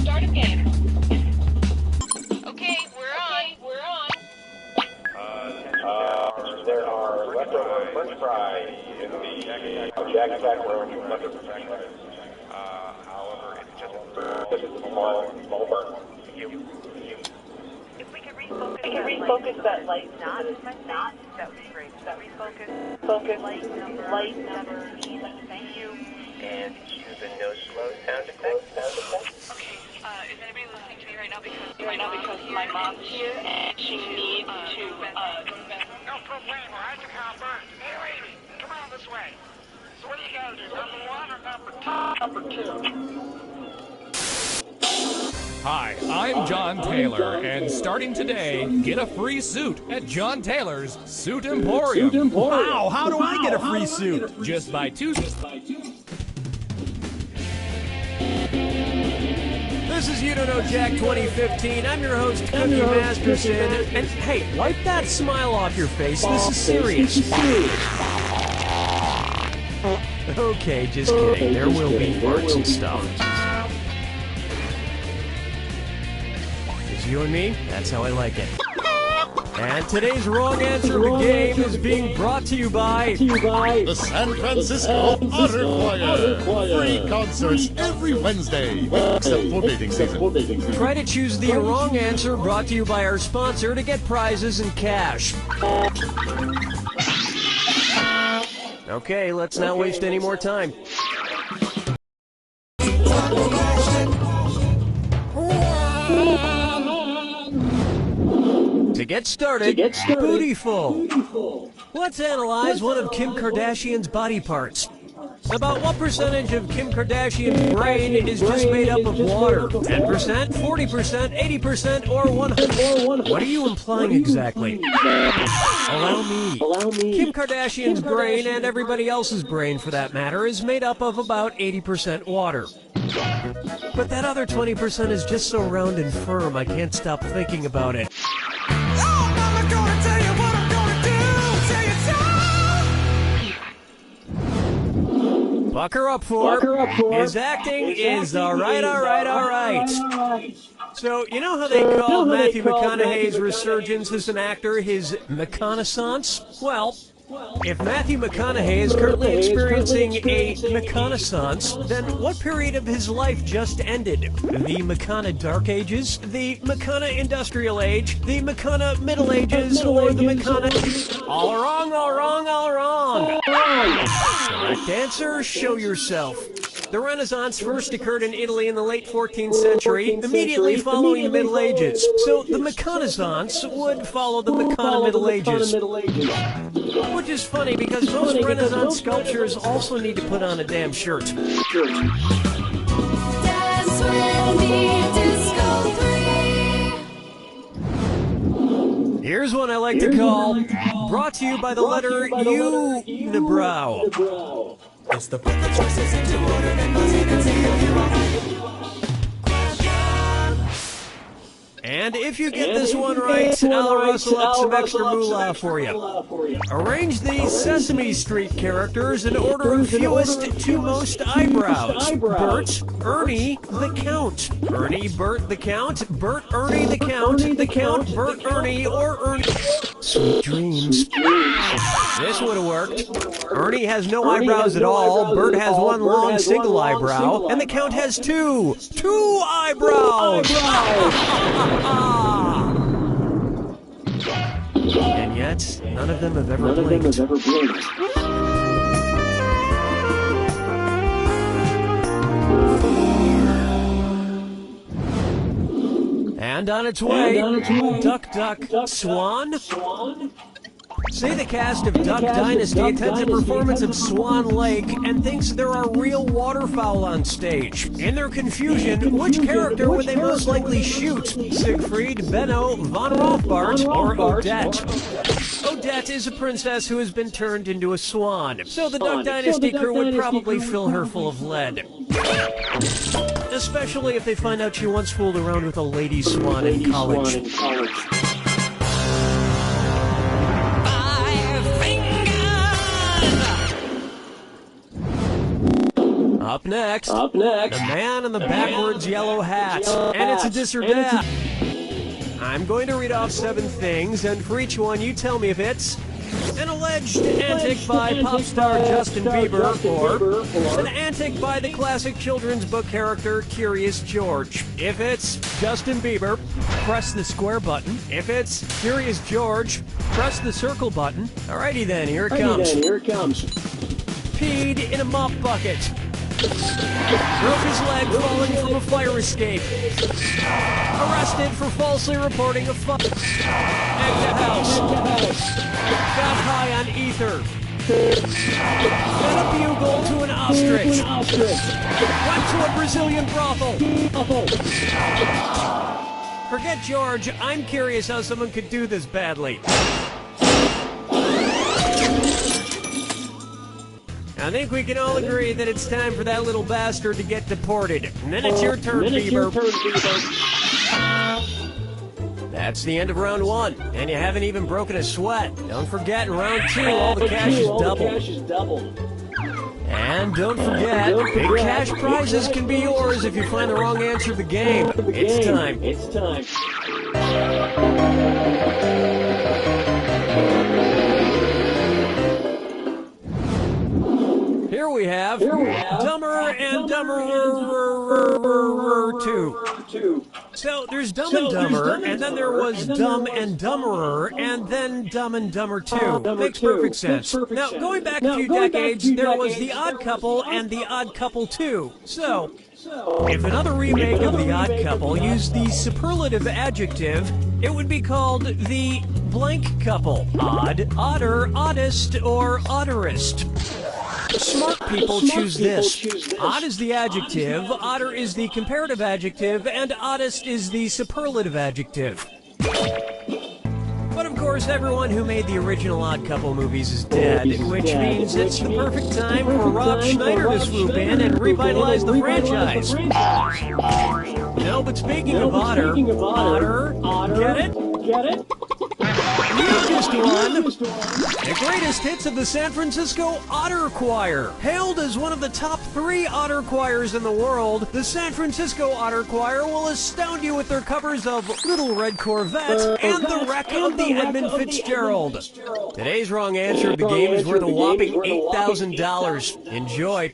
Start a game. Okay, we're on. There are leftover French fries in the Jack room. However, it's just a small burn. If we could refocus that light, not, that would be great. Focus light number 17. Thank you. And cue the no slow sound effect. Okay, is anybody listening to me right now because my mom's here and she needs to go to the bathroom? No problemo. How's the copper? Hey, lady, come on this way. So what do you gotta do, number 1 or number 2? Hi, I'm John Taylor, and starting today, get a free suit at John Taylor's Suit Emporium. Wow, how do I get a free suit? Just buy two. This is You Don't Know Jack 2015. I'm your host, Cookie Masterson. And hey, wipe that smile off your face. This is serious. Okay, just kidding. There will be farts and stuff. It's you and me. That's how I like it. And today's wrong answer of the game is being brought to you by the San Francisco Otter Choir. Free concerts every Wednesday, except for mating season. Try to choose the wrong answer, brought to you by our sponsor, to get prizes and cash. Okay, let's not waste any more time. To get started, Bootyful. Let's analyze one of Kim Kardashian's body parts. About what percentage of Kim Kardashian's brain is just made up of water? 10%, 40%, 80%, or 100%? What are you implying exactly? Allow me. Kim Kardashian's brain, and everybody else's brain for that matter, is made up of about 80% water. But that other 20% is just so round and firm, I can't stop thinking about it. Buck her up for. His acting is alright. So, you know how they call Matthew McConaughey's resurgence as an actor his McConaissance? Well, if Matthew McConaughey is currently experiencing a McConaissance, then what period of his life just ended? The McCona Dark Ages? The McCona Industrial Age? The McCona Middle Ages? Or the McCona... All wrong. Correct answer, show yourself. The Renaissance first occurred in Italy in the late 14th century, immediately following the Middle Ages. So the McConaissance would follow the McCona Middle Ages. Which is funny because most Renaissance sculptures also need to put on a damn shirt. Here's one I like to call, brought to you by the letter U, Unibrow. It's the perfect choices into order and And if you get this one right, I'll rustle up some extra moolah for you. Arrange these Sesame Street characters in order of fewest to most eyebrows. Bert, Ernie, the Count. Ernie, Bert, the Count. Bert, Ernie, the Count, Bert, Ernie, or Ernie. Sweet dreams. This would have worked. Ernie has no eyebrows at all, Bert has one long single eyebrow, and the Count has two eyebrows! And yet, none of them have ever blinked. And on its way, duck, duck, swan. Say the cast of Duck Dynasty attends a performance at Swan Lake and thinks there are real waterfowl on stage. In their confusion, which character would they most likely shoot? Siegfried, Benno, Von Rothbart, or Odette? Odette is a princess who has been turned into a swan, so the Duck Dynasty crew would probably fill her full of lead. Especially if they find out she once fooled around with a lady swan in college. Up next, the man in the backwards yellow hat. And it's a dis or dat. I'm going to read off 7 things, and for each one you tell me if it's an alleged antic by pop star Justin Bieber, or an antic by the classic children's book character Curious George. If it's Justin Bieber, press the square button. If it's Curious George, press the circle button. Alrighty then, here it comes. Peed in a mop bucket. Broke his leg falling from a fire escape. Arrested for falsely reporting a fire. Egged a house. Got high on ether. Fed a bugle to an ostrich. Went to a Brazilian brothel. Forget George, I'm curious how someone could do this badly. I think we can all agree that it's time for that little bastard to get deported. And then it's your turn, Bieber. That's the end of round 1, and you haven't even broken a sweat. Don't forget, in round 2, all the cash is doubled. And don't forget, big cash prizes can be yours if you find the wrong answer to the game. It's time. Here we have Dumber and Dumberer 2. So there's Dumb and Dumber, and then there was Dumb and Dumberer, and then Dumb and Dumber 2. Makes perfect sense. Now, going back a few decades, there was The Odd Couple and The Odd Couple 2. So, if another remake of The Odd Couple used the superlative adjective, it would be called The Blank Couple. Odd, odder, oddest, or odderest. Smart people choose this. Odd is the adjective, odder is the comparative adjective, and oddest is the superlative adjective. But of course, everyone who made the original Odd Couple movies is dead, which means it's the perfect time for Rob Schneider to swoop in and revitalize the franchise. No, but speaking of otter, get it? You just won the greatest hits of the San Francisco Otter Choir. Hailed as one of the top 3 otter choirs in the world, the San Francisco Otter Choir will astound you with their covers of Little Red Corvette and The Wreck of the Edmund Fitzgerald. Today's wrong answer of the game is worth a whopping $8,000. Enjoy.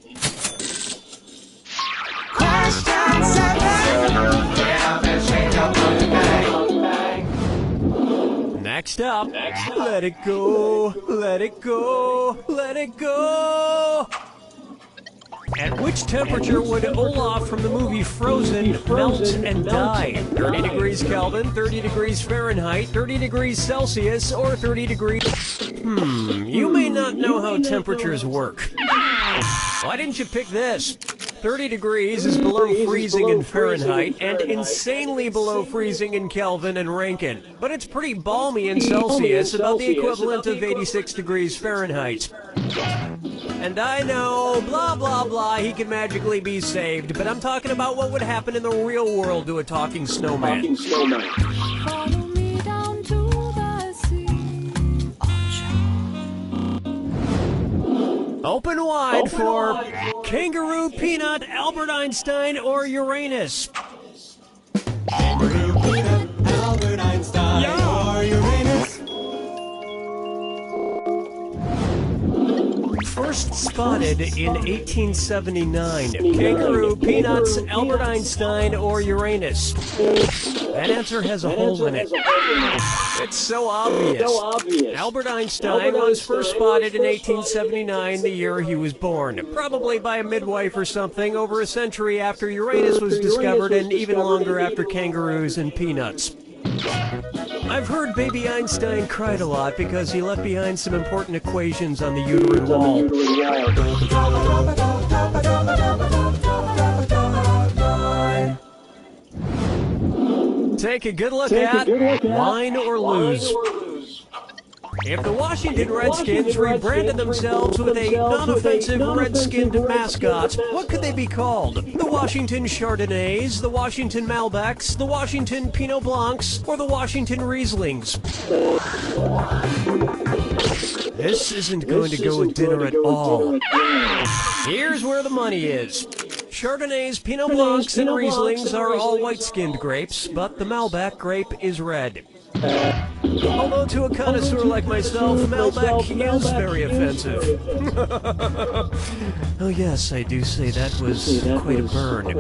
Question 7. Next up, let it go, let it go, let it go. At which temperature would Olaf from the movie Frozen melt and die? 30 degrees Kelvin, 30 degrees Fahrenheit, 30 degrees Celsius, or 30 degrees... You may not know how temperatures work. Why didn't you pick this? 30 degrees is below freezing in Fahrenheit and insanely below freezing in Kelvin and Rankine. But it's pretty balmy in Celsius, about the equivalent of 86 degrees Fahrenheit. And I know, blah, blah, blah, he can magically be saved, but I'm talking about what would happen in the real world to a talking snowman. Follow me down to the sea. Open wide for Kangaroo, Peanut, Albert Einstein, or Uranus. Kangaroo, Peanut, Albert Einstein, or Uranus. First spotted in 1879. Kangaroo, Peanuts, Albert Einstein, or Uranus? That answer has a hole in it. It's so obvious. Albert Einstein was first spotted in 1879, the year he was born. Probably by a midwife or something, over a century after Uranus was discovered and even longer after kangaroos and peanuts. I've heard baby Einstein cried a lot because he left behind some important equations on the uterine wall. Take a good look at Wine or Lose. If the Washington Redskins rebranded themselves with a non-offensive red-skinned mascot, what could they be called? The Washington Chardonnays, the Washington Malbecs, the Washington Pinot Blancs, or the Washington Rieslings? This isn't going to go with dinner at all. Here's where the money is. Chardonnays, Pinot Blancs, and Rieslings are all white-skinned grapes, but the Malbec grape is red. Although to a connoisseur like myself, Malbec is very offensive. Oh yes, I do say that was quite a burn.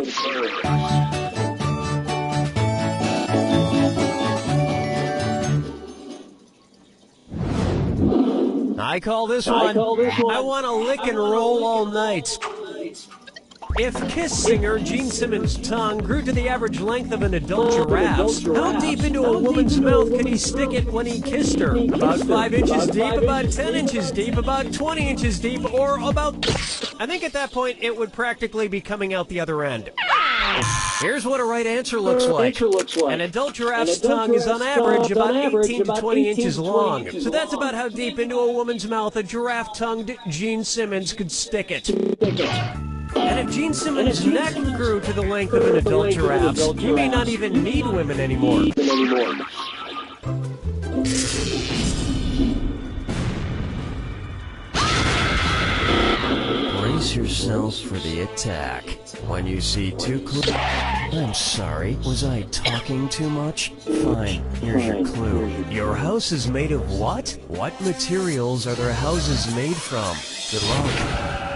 I call this one, I want to lick and roll all night. If Kiss singer Gene Simmons' tongue grew to the average length of an adult giraffe's, how deep into a woman's mouth could he stick it when he kissed her? About 5 inches deep, about 10 inches deep, about 20 inches deep, or about... I think at that point it would practically be coming out the other end. Here's what a right answer looks like. An adult giraffe's tongue is on average about 18 to 20 inches long. So that's about how deep into a woman's mouth a giraffe-tongued Gene Simmons could stick it. And if Gene Simmons' neck grew to the length of an adult giraffe's, he may not even need women anymore. Brace yourselves for the attack. When you see two clues... I'm sorry, was I talking too much? Fine, here's your clue. Your house is made of what? What materials are their houses made from? Good luck.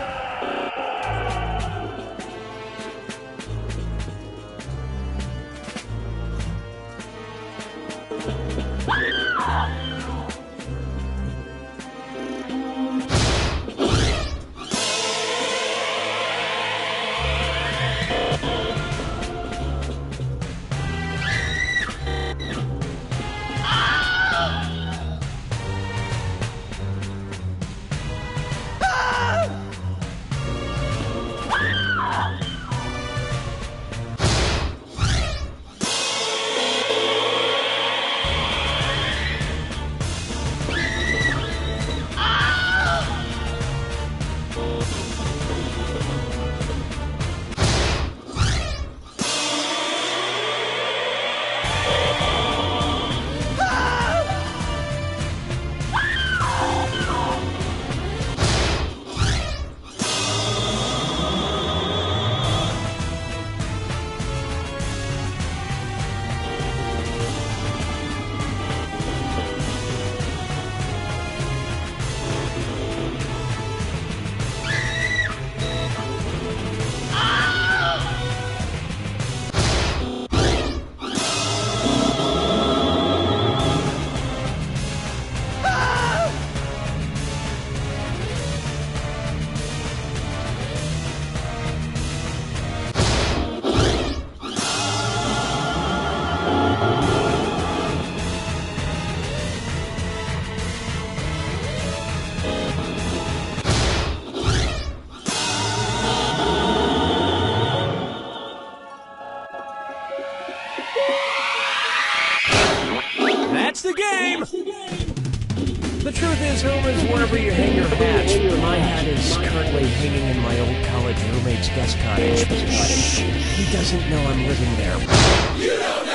That's the game! The truth is, home is wherever you hang your hat. My hat is currently hanging in my old college roommate's guest cottage. Shh, he doesn't know I'm living there. You don't know!